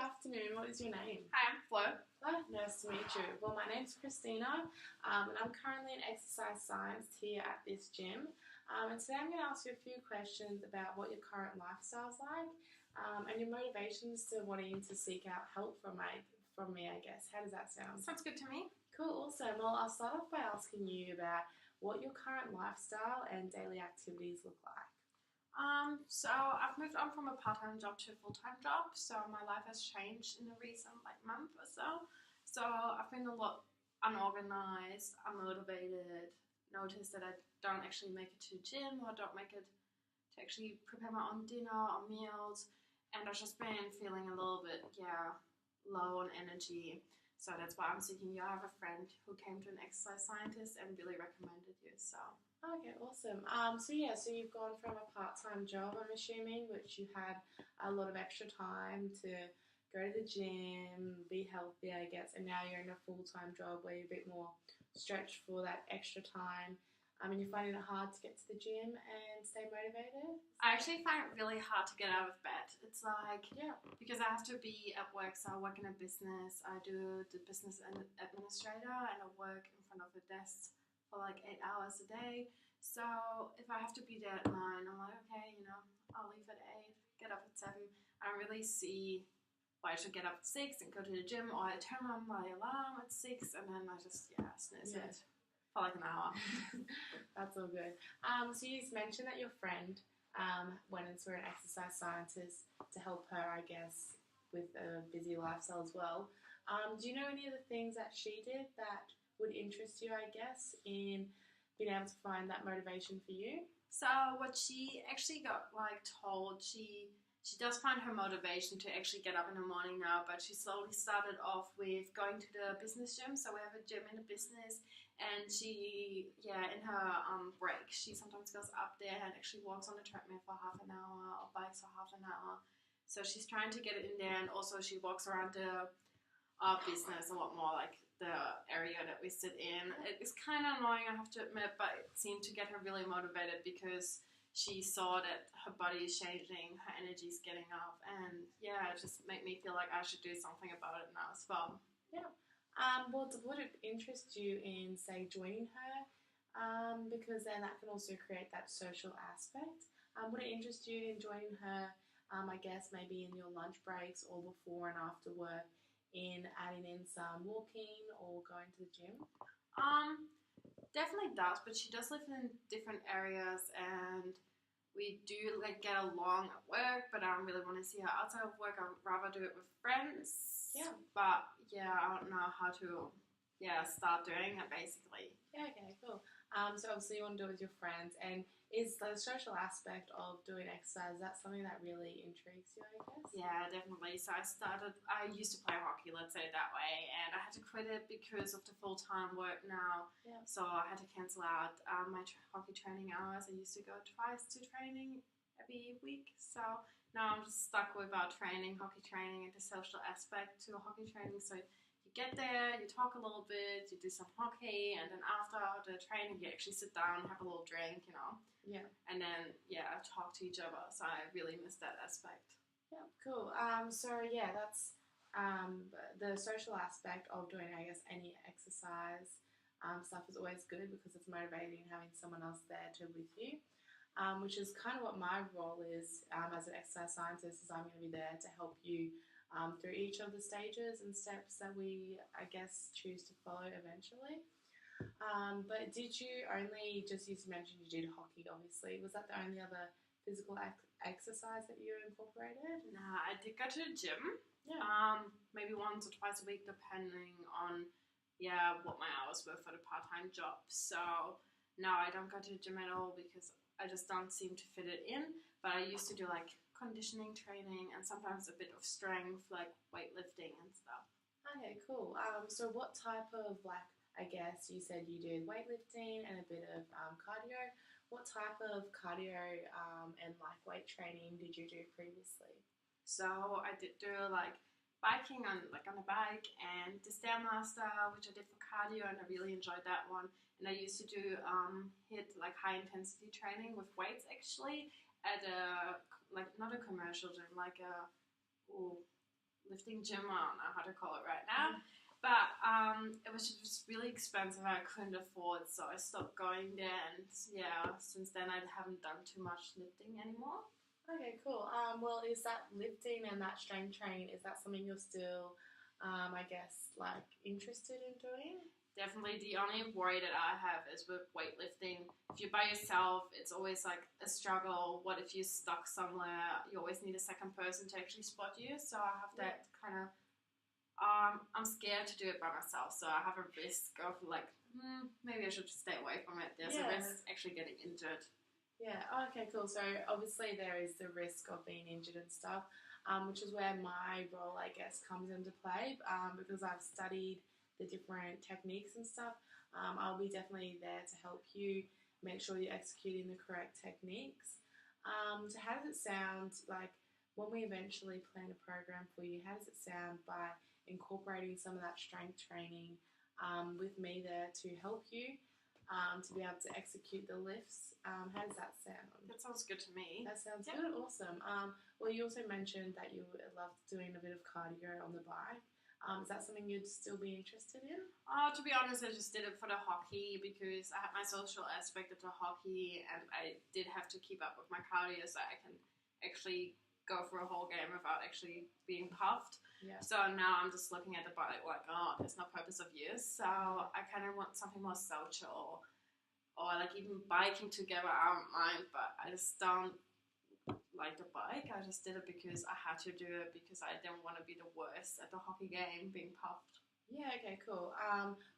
afternoon. What is your name? Hi, I'm Flo. Oh, nice to meet you. Well, my name's Christina, and I'm currently in exercise science here at this gym. And today I'm going to ask you a few questions about what your current lifestyle's like, and your motivations to wanting to seek out help from me, I guess. How does that sound? Sounds good to me. Cool, awesome. Well, I'll start off by asking you about what your current lifestyle and daily activities look like. So I've moved on from a part-time job to a full-time job, so my life has changed in the recent month or so. So I've been a lot unorganized, unmotivated, noticed that I don't actually make it to the gym or don't make it to actually prepare my own dinner or meals, and I've just been feeling a little bit, low on energy. So that's why I'm seeking you. I have a friend who came to an exercise scientist and really recommended you, so... Okay, awesome. So you've gone from a part-time job, I'm assuming, which you had a lot of extra time to go to the gym, be healthy, I guess, and now you're in a full-time job where you're a bit more stretched for that extra time, and you're finding it hard to get to the gym and stay motivated? I actually find it really hard to get out of bed. It's like, because I have to be at work, so I work in a business, I do the business administrator, and I work in front of a desk for like 8 hours a day. So if I have to be there at 9, I'm like, okay, I'll leave at 8, get up at 7. I don't really see why I should get up at 6 and go to the gym, or I turn on my alarm at 6 and then I just, snooze it for like an hour. That's all good. So you just mentioned that your friend went and saw an exercise scientist to help her, I guess, with a busy lifestyle as well. Do you know any of the things that she did that would interest you, I guess, in being able to find that motivation for you? So what she actually got told, she does find her motivation to actually get up in the morning now, but she slowly started off with going to the business gym. So we have a gym in the business, and she, in her break, she sometimes goes up there and actually walks on the treadmill for half an hour or bikes for half an hour. So she's trying to get it in there, and also she walks around our business a lot more, like the area that we sit in. It's kind of annoying, I have to admit, but it seemed to get her really motivated because she saw that her body is changing, her energy is getting up, and it just made me feel like I should do something about it now as well. Yeah. Well, would it interest you in, say, joining her? Because then that can also create that social aspect. Would it interest you in joining her, I guess, maybe in your lunch breaks or before and after work, in adding in some walking or going to the gym? Definitely does, but she does live in different areas, and we do get along at work, but I don't really want to see her outside of work. I'd rather do it with friends. Yeah. But I don't know how to start doing it, basically. Yeah, okay, cool. So obviously you want to do it with your friends, and is the social aspect of doing exercise, is that something that really intrigues you, I guess? Yeah, definitely. So I used to play hockey, let's say it that way, and I had to quit it because of the full-time work now. Yeah. So I had to cancel out my hockey training hours. I used to go twice to training every week, so now I'm just stuck with hockey training, and the social aspect to hockey training. So you get there, you talk a little bit, you do some hockey, and then after the training you actually sit down, have a little drink, Yeah. and then talk to each other. So I really miss that aspect. Yeah, cool. That's the social aspect of doing, I guess, any exercise stuff is always good because it's motivating having someone else there with you, which is kind of what my role is as an exercise scientist, is I'm going to be there to help you through each of the stages and steps that we, I guess, choose to follow eventually. But did you only, just you mentioned you did hockey, obviously, was that the only other physical exercise that you incorporated? Nah, I did go to the gym. Yeah. Maybe once or twice a week, depending on what my hours were for the part-time job. So no, I don't go to the gym at all because I just don't seem to fit it in. But I used to do conditioning training and sometimes a bit of strength, like weightlifting and stuff. Okay, cool. So what type of, I guess you said you did weightlifting and a bit of cardio. What type of cardio and weight training did you do previously? So I did do biking on a bike, and the Stairmaster, which I did for cardio, and I really enjoyed that one. And I used to do high intensity training with weights actually at a not a commercial gym, lifting gym. I don't know how to call it right now. But it was just really expensive. I couldn't afford, so I stopped going there. And yeah, since then I haven't done too much lifting anymore. Okay, cool. Well, is that lifting and that strength training, is that something you're still, I guess, like interested in doing? Definitely. The only worry that I have is with weightlifting. If you're by yourself, it's always like a struggle. What if you're stuck somewhere? You always need a second person to actually spot you. So I have that kind of. I'm scared to do it by myself, so I have a risk of like, maybe I should just stay away from it. There's a risk actually getting injured. Yeah. Oh, okay, cool. So obviously there is the risk of being injured and stuff, which is where my role, I guess, comes into play, because I've studied the different techniques and stuff. I'll be definitely there to help you make sure you're executing the correct techniques. So how does it sound like when we eventually plan a program for you? How does it sound by incorporating some of that strength training with me there to help you to be able to execute the lifts? How does that sound? That sounds good to me. That sounds good. Awesome. Well, you also mentioned that you love doing a bit of cardio on the bike. Is that something you'd still be interested in? To be honest, I just did it for the hockey because I had my social aspect of the hockey, and I did have to keep up with my cardio so I can actually go for a whole game without actually being puffed. Yeah. So now I'm just looking at the bike like, there's no purpose of use. So I kind of want something more social, or like even biking together. I don't mind, but I just don't like the bike. I just did it because I had to do it because I didn't want to be the worst at the hockey game being puffed. Yeah, okay, cool.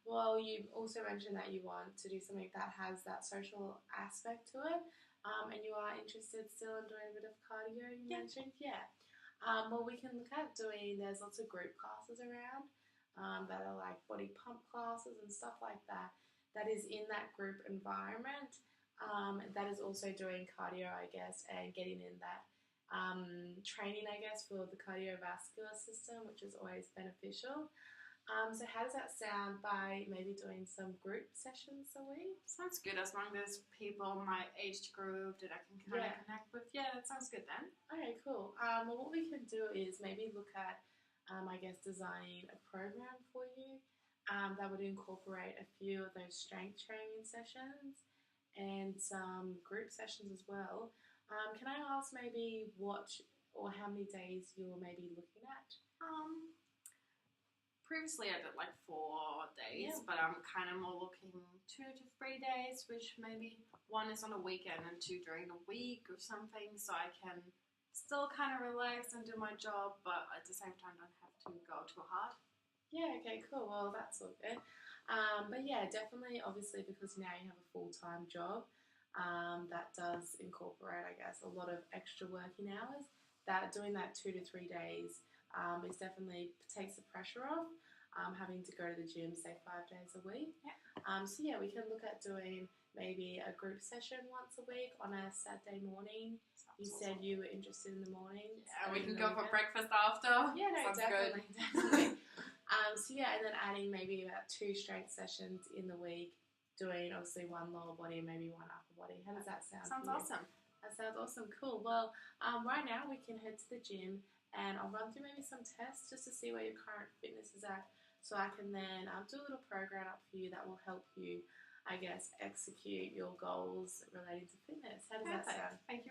Well, you also mentioned that you want to do something that has that social aspect to it, and you are interested still in doing a bit of cardio, you mentioned? Yeah. Well, we can look at doing, there's lots of group classes around that are like body pump classes and stuff like that, that is in that group environment, that is also doing cardio, I guess, and getting in that training, I guess, for the cardiovascular system, which is always beneficial. So how does that sound by maybe doing some group sessions a week? Sounds good, as long as people my age group that I can kind of connect with. Yeah, that sounds good then. Okay, cool. Well, what we can do is maybe look at, I guess, designing a program for you that would incorporate a few of those strength training sessions and some group sessions as well. Can I ask maybe what or how many days you're maybe looking at? Previously I did like 4 days, but I'm kind of more looking 2 to 3 days, which maybe 1 is on a weekend and 2 during the week or something, so I can still kind of relax and do my job, but at the same time don't have to go too hard. Yeah, okay, cool. Well, that's all good. But yeah, definitely, obviously, because now you have a full-time job, that does incorporate, I guess, a lot of extra working hours. That doing that 2 to 3 days is definitely takes the pressure off having to go to the gym, say 5 days a week. So yeah, we can look at doing maybe a group session once a week on a Saturday morning. You said you were interested in the mornings. Yeah, we can go for breakfast after. Yeah, no, sounds definitely, good. definitely. So yeah, and then adding maybe about 2 strength sessions in the week, doing obviously 1 lower body and maybe 1 upper body. How does that sound? Sounds awesome. That sounds awesome. Cool. Well, right now we can head to the gym and I'll run through maybe some tests just to see where your current fitness is at, so I can then do a little program up for you that will help you, I guess, execute your goals relating to fitness. How does that sound? Thank you.